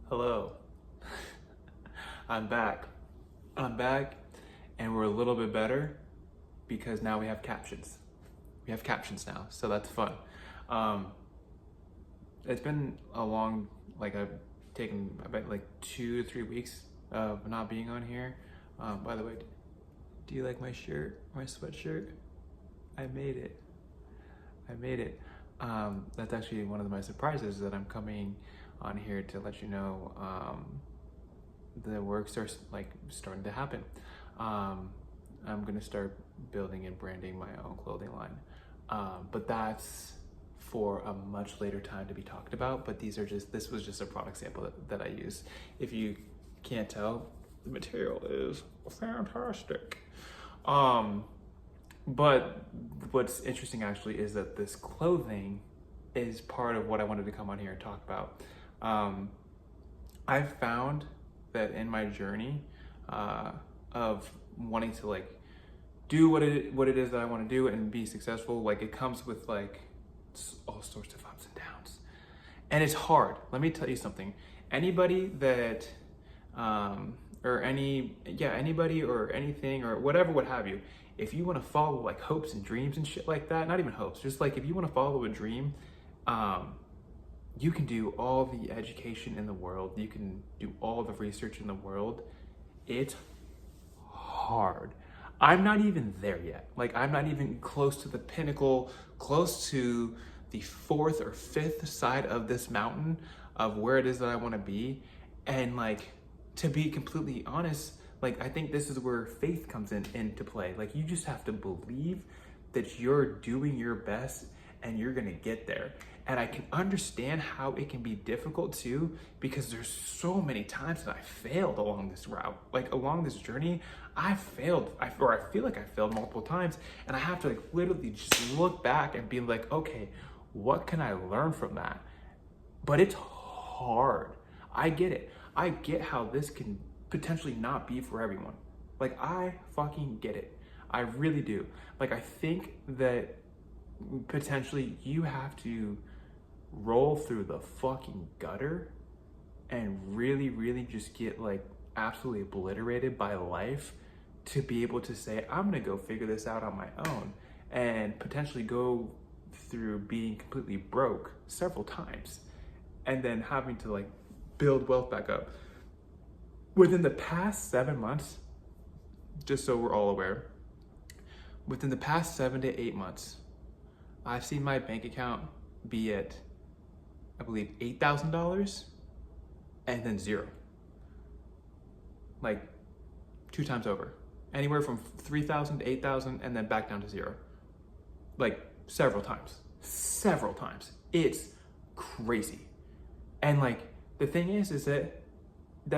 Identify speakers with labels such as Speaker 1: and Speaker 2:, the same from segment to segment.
Speaker 1: Hello. I'm back. I'm back, and we're a little bit better because now we have captions. We have captions now, so that's fun. Um, it's been a long, I've taken about like 2 to 3 weeks of not being on here. By the way, do you like my shirt, my sweatshirt? I made it. I made it. That's actually one of my surprises that I'm coming on here to let you know the work starts starting to happen. I'm gonna start building and branding my own clothing line, but that's for a much later time to be talked about. But this was just a product sample that I use. If you can't tell, the material is fantastic. But what's interesting actually is that this clothing is part of what I wanted to come on here and talk about. I've found that in my journey of wanting to do what it is that I want to do and be successful, it comes with all sorts of ups and downs, and it's hard. Let me tell you something. Anybody that anybody or anything or whatever, what have you, if you want to follow hopes and dreams and shit like that, not even hopes, just if you want to follow a dream, you can do all the education in the world, you can do all the research in the world. It's hard. I'm not even there yet. I'm not even close to the pinnacle, close to the fourth or fifth side of this mountain of where it is that I want to be. And to be completely honest, I think this is where faith comes into play. You just have to believe that you're doing your best and you're gonna get there. And I can understand how it can be difficult too, because there's so many times that I failed along this route. Along this journey, I failed, I feel like I failed multiple times, and I have to literally just look back and be like, okay, what can I learn from that? But it's hard. I get it. I get how this can potentially not be for everyone. I fucking get it. I really do. I think that potentially you have to roll through the fucking gutter and really, really just get absolutely obliterated by life to be able to say, I'm gonna go figure this out on my own, and potentially go through being completely broke several times and then having to build wealth back up. Within the past 7 months, just so we're all aware, within the past 7 to 8 months, I've seen my bank account be at, I believe, $8,000 and then zero. 2 times over. Anywhere from 3,000 to 8,000 and then back down to zero. Several times. Several times. It's crazy. And the thing is that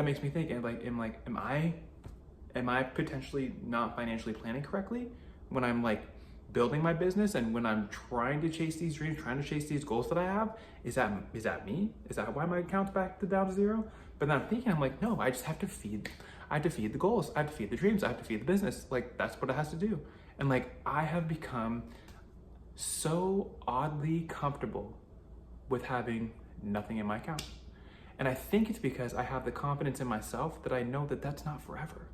Speaker 1: makes me think, am I potentially not financially planning correctly when I'm building my business and when I'm trying to chase these dreams, trying to chase these goals that I have? Is that me? Is that why my account's down to zero? But then I'm thinking, no, I just have to feed the goals. I have to feed the dreams. I have to feed the business. That's what it has to do. And I have become so oddly comfortable with having nothing in my account. And I think it's because I have the confidence in myself that I know that that's not forever.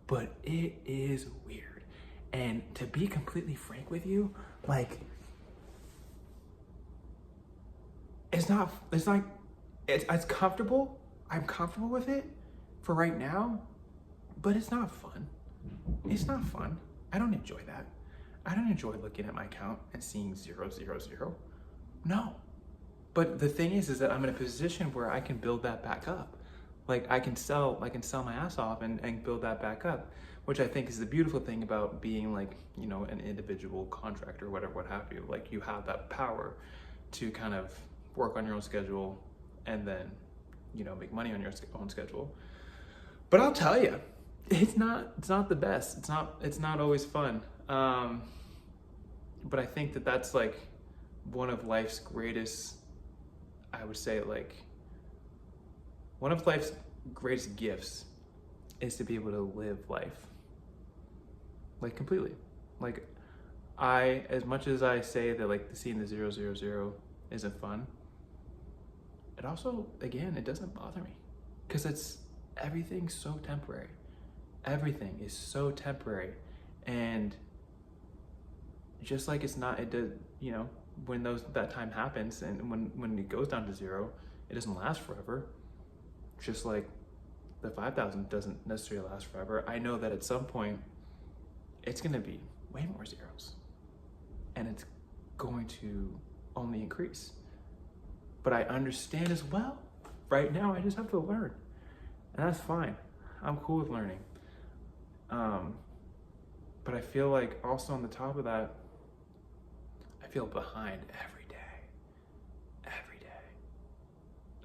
Speaker 1: But it is weird. And to be completely frank with you, it's comfortable. I'm comfortable with it for right now, but it's not fun. It's not fun. I don't enjoy that. I don't enjoy looking at my account and seeing 0, 0, 0. No. But the thing is that I'm in a position where I can build that back up. I can sell my ass off and build that back up, which I think is the beautiful thing about being an individual contractor or whatever, what have you. You have that power to kind of work on your own schedule and then, make money on your own schedule. But I'll tell you, it's not the best. It's not always fun. But I think that that's one of life's greatest, I would say one of life's greatest gifts is to be able to live life completely. As much as I say that seeing the 0, 0, 0 isn't fun, it also, again, it doesn't bother me because everything's so temporary. Everything is so temporary. And just like it's not, it does, you know, when that time happens and when it goes down to zero, it doesn't last forever. Just like the 5,000 doesn't necessarily last forever. I know that at some point it's going to be way more zeros and it's going to only increase. But I understand as well, right now I just have to learn, and that's fine. I'm cool with learning. But I feel like also on the top of that, I feel behind every day.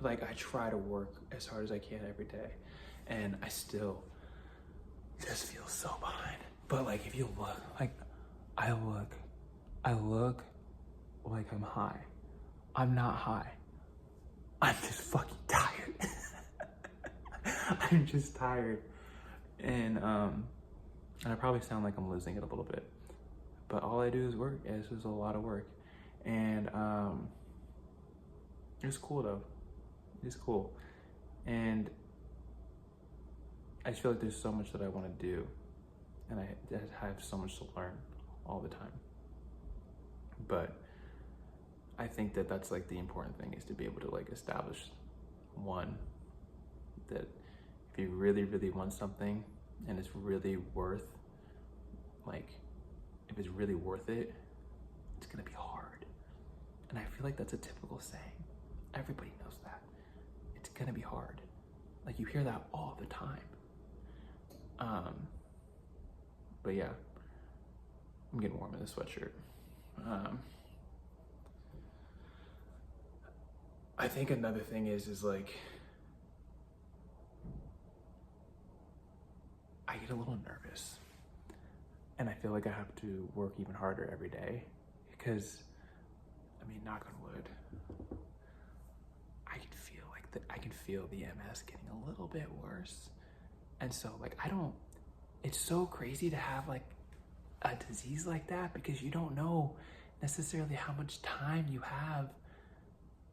Speaker 1: Like I try to work as hard as I can every day, and I still just feel so behind. But like if you look, like I look like I'm high. I'm not high. I'm just fucking tired. I'm just tired. And I probably sound like I'm losing it a little bit, but all I do is work. And this is a lot of work. And it's cool though. It's cool. And I just feel like there's so much that I want to do, and I have so much to learn all the time. But I think that that's like the important thing, is to be able to like establish, one, that if you really, really want something and it's really worth, like, if it's really worth it, it's gonna be hard. And I feel like that's a typical saying. Everybody knows that. It's gonna be hard. Like you hear that all the time. But yeah, I'm getting warm in this sweatshirt. I think another thing is like, I get a little nervous, and I feel like I have to work even harder every day because, I mean, knock on wood, I can feel the MS getting a little bit worse. And so like, it's so crazy to have like a disease like that, because you don't know necessarily how much time you have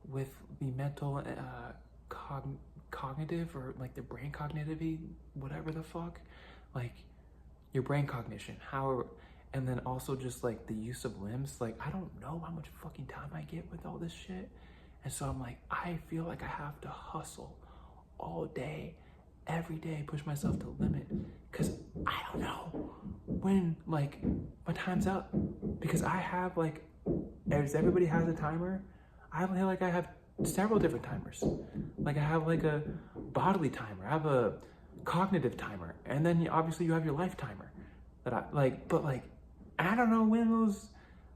Speaker 1: with the mental, cognitive, or like the brain cognitive, whatever the fuck, like your brain cognition, and then also just like the use of limbs. Like, I don't know how much fucking time I get with all this shit. And so I'm like, I feel like I have to hustle all day, every day, push myself to the limit, because I don't know when like my time's up, because I have like, as everybody has a timer, I feel like I have several different timers. Like I have like a bodily timer, I have a cognitive timer, and then obviously you have your life timer that I like, but like, I don't know when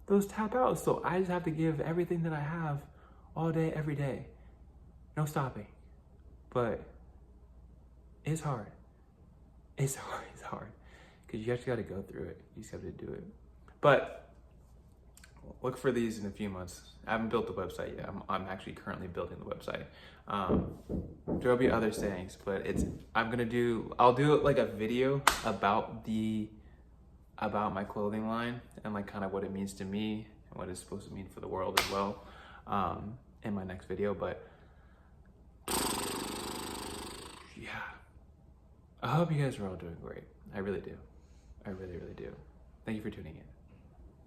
Speaker 1: those tap out. So I just have to give everything that I have all day, every day, no stopping. But it's hard. It's hard, because you actually got to go through it. You just have to do it. But look for these in a few months. I haven't built the website yet. I'm actually currently building the website. There'll be other sayings, but I'll do like a video about my clothing line, and like kind of what it means to me and what it's supposed to mean for the world as well, in my next video. But yeah, I hope you guys are all doing great. I really do. I really, really do. Thank you for tuning in.